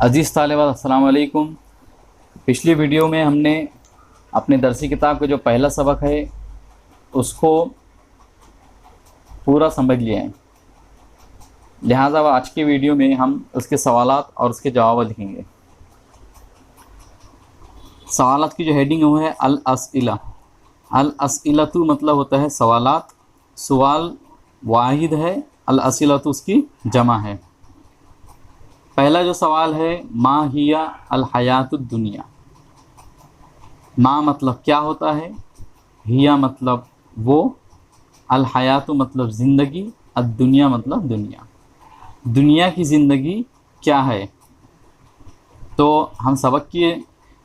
अज़ीज़ तालिबात अस्सलाम वालेकुम। पिछली वीडियो में हमने अपने दरसी किताब का जो पहला सबक है उसको पूरा समझ लिया है। लिहाजा आज की वीडियो में हम उसके सवालात और उसके जवाब लिखेंगे। सवालात की जो हेडिंग है वो है अल अस्इला। अल अस्इलतु मतलब होता है सवालात। सवाल वाहिद है, अल अस्इलतु उसकी जमा है। पहला जो सवाल है मा हिया अल हयातुद दुनिया। मा मतलब क्या होता है, हिया मतलब वो, अल हयातु मतलब ज़िंदगी, अद दुनिया मतलब दुनिया। दुनिया की ज़िंदगी क्या है? तो हम सबक की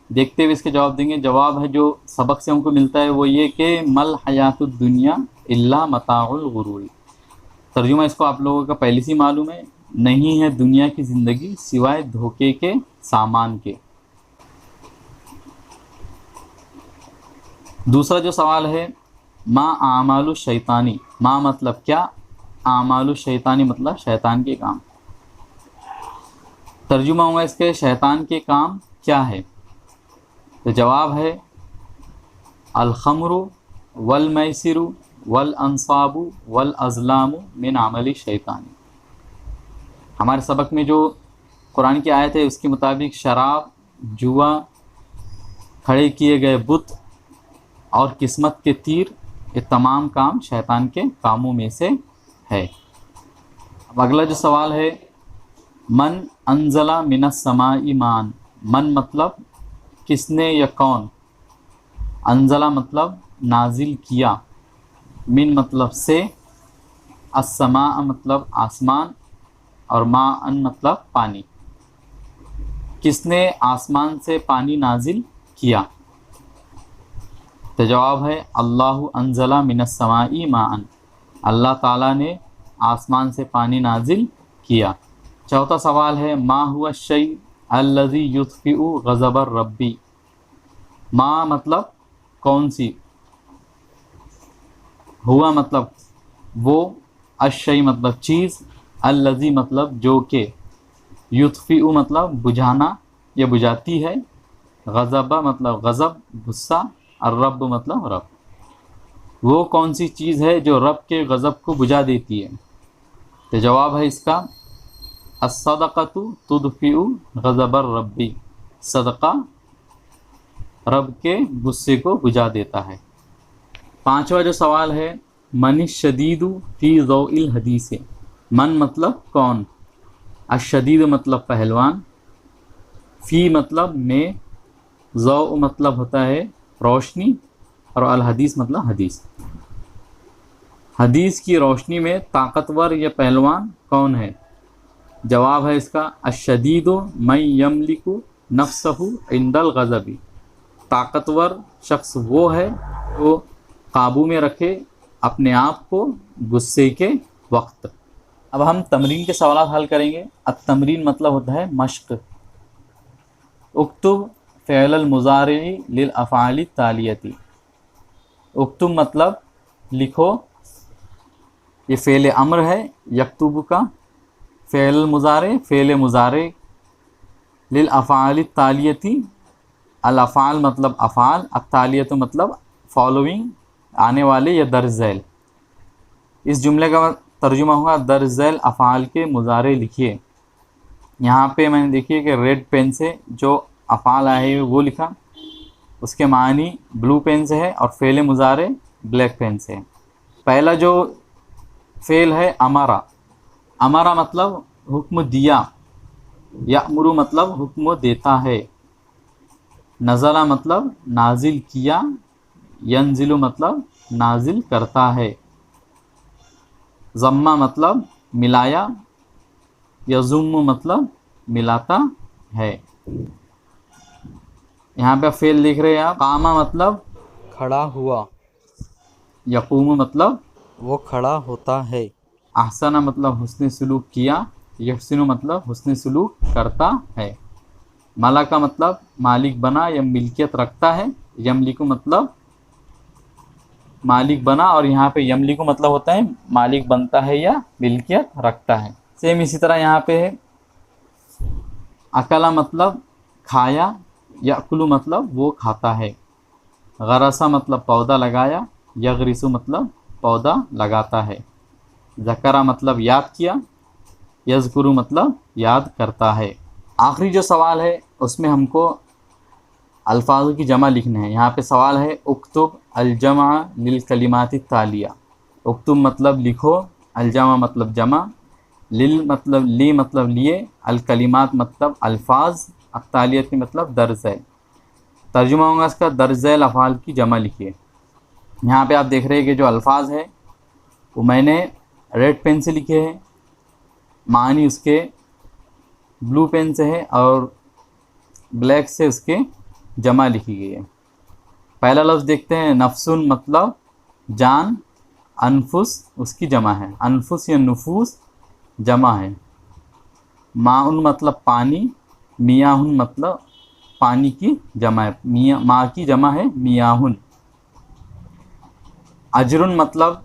देखते हुए इसके जवाब देंगे। जवाब है जो सबक से हमको मिलता है वो ये कि मल हयातुद दुनिया इल्ला मताउल गुरूर। तर्जुमा इसको आप लोगों का पहले से मालूम है, नहीं है दुनिया की ज़िंदगी सिवाय धोखे के सामान के। दूसरा जो सवाल है मा आमालु शैतानी। मा मतलब क्या, आमालु शैतानी मतलब शैतान के काम। तर्जुमा होगा इसके शैतान के काम क्या है? तो जवाब है अल खमरु वल मैसिरु वल अंसाबु वल अज़लामु मिन अमली शैतानी। हमारे सबक में जो कुरान की आयत है उसके मुताबिक शराब, जुआ, खड़े किए गए बुत और किस्मत के तीर, ये तमाम काम शैतान के कामों में से है। अब अगला जो सवाल है मन अंजला मिनस समाई मान। मन मतलब किसने या कौन, अंजला मतलब नाजिल किया, मिन मतलब से, अस्समा मतलब आसमान और मा अन मतलब पानी। किसने आसमान से पानी नाजिल किया? तो जवाब है अल्लाहु अंजला मिनस समाई माअन। अल्लाह ताला ने आसमान से पानी नाजिल किया। चौथा सवाल है मा हुआ शै अल्लज़ी युत्फ़िउ ग़ज़बर रब्बी। मा मतलब कौन सी, हुआ मतलब वो, अशै मतलब चीज़, अल्लज़ी मतलब जो के, युत्फ़िउ मतलब बुझाना या बुझाती है, ग़ज़ब मतलब गज़ब गुस्सा, और रब मतलब रब। वो कौन सी चीज़ है जो रब के गज़ब को बुझा देती है? तो जवाब है इसका अस्सदक़तु तुदफ़िउ ग़ज़बर रब्बी। सदका रब के गुस्से को बुझा देता है। पांचवा जो सवाल है मनिश शदीदु फ़ी ज़ौइल हदीसे। मन मतलब कौन, अशदीद मतलब पहलवान, फ़ी मतलब में, ज़ौ मतलब होता है रोशनी और अल हदीस मतलब हदीस। हदीस की रोशनी में ताकतवर या पहलवान कौन है? जवाब है इसका अशदीदु मैं यमलिकु नफ्सहु इंदल गज़बी। ताकतवर शख्स वो है जो काबू में रखे अपने आप को गुस्से के वक्त। अब हम तमरीन के सवाल हल करेंगे। अब तमरीन मतलब होता है मश्क। उक्तुब फ़िअल मुज़ारिई लिल अफ़आलि तालियती। उक्तुब मतलब लिखो, ये फ़ेल अम्र है यक्तुब का। फ़िअल मुज़ारे लिल अफ़आलि तालियती। अल अफ़आल मतलब अफ़आल, अत्तालियत मतलब फॉलोइंग, आने वाले या दर्ज झैल। इस जुमले का तर्जुमा होगा दर्ज झैल अफ़आल के मुज़ारे लिखिए। यहाँ पे मैंने देखिए कि रेड पेन से जो अफ़आल आए हैं वो लिखा, उसके मानी ब्लू पेन से है और फ़ेल मुज़ारे ब्लैक पेन से है। पहला जो फ़ेल है अमरा। अमरा मतलब हुक्म दिया, यामुरु मतलब हुक्म देता है, नज़ला मतलब नाजिल किया, यंजिलु मतलब नाजिल करता है, ज़म्मा मतलब मिलाया, यज़ुम्मु मतलब मिलाता है। यहाँ पे फ़ेल लिख रहे हैं आप। कामा मतलब खड़ा हुआ, यकूम मतलब वो खड़ा होता है। अहसना मतलब हुस्न सलूक किया, यहसिनु मतलब हुस्न सलूक करता है। मलका मतलब मालिक बना या मिल्कियत रखता है, यमलिकु मतलब मालिक बना, और यहाँ पे यमलिकु मतलब होता है मालिक बनता है या मिल्कियत रखता है। सेम इसी तरह यहाँ पे है अकला मतलब खाया, याकुलु मतलब वो खाता है। गरसा मतलब पौधा लगाया, यगरिसु मतलब पौधा लगाता है। ज़करा मतलब याद किया, यज़कुरु मतलब याद करता है। आखिरी जो सवाल है उसमें हमको अल्फाजों की जमा लिखना है। यहाँ पे सवाल है उक्तुब अलजमा लिल कलिमाति तालिया। उक्तुब मतलब लिखो, अलजमा मतलब जमा, लिल मतलब ली मतलब लिए, अल कलिमात मतलब अल्फाज, अत्तालियत मतलब दर्ज है। तर्जुमा होगा इसका, दर्ज अफ़ाल की जमा लिखिए। यहाँ पे आप देख रहे हैं कि जो अल्फाज है वो मैंने रेड पेन से लिखे हैं, मानी उसके ब्लू पेन से है और ब्लैक से उसके जमा लिखी गई है। पहला लफ्ज़ देखते हैं, नफ्सुन मतलब जान, अनफुस उसकी जमा है, अनफुस या नुफूस जमा है। माउन मतलब पानी, मियाहुन मतलब पानी की जमा है, मिया माँ की जमा है मियाहुन। अजरुन मतलब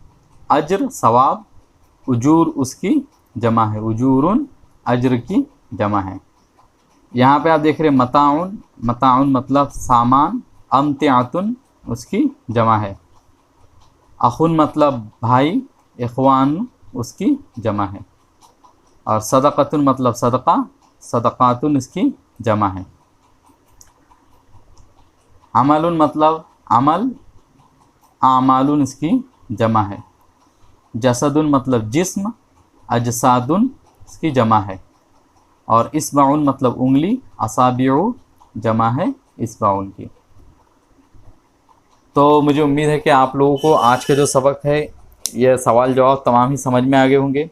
अज्र सवाब, उजूर उसकी जमा है, उजूरुन अज्र की जमा है। यहाँ पे आप देख रहे हैं मताउन, मताउन मतलब सामान, अमतिआतुन उसकी जमा है। अखुन मतलब भाई, इखवान उसकी जमा है। और सदक़तुन मतलब सदक़ा, सदक़ातुन इसकी जमा है। अमलुन मतलब अमल, आमालुन इसकी जमा है। जसदुन मतलब जिस्म, अजसादुन इसकी जमा है। और इस्बाउन मतलब उंगली, असाबिउ जमा है इस्बाउन की। तो मुझे उम्मीद है कि आप लोगों को आज का जो सबक है ये सवाल जवाब तमाम ही समझ में आ गए होंगे।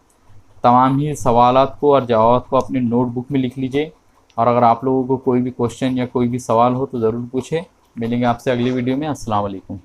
तमाम ही सवालात को और जवाब को अपनी नोटबुक में लिख लीजिए। और अगर आप लोगों को कोई भी क्वेश्चन या कोई भी सवाल हो तो ज़रूर पूछें। मिलेंगे आपसे अगली वीडियो में। अस्सलाम वालेकुम।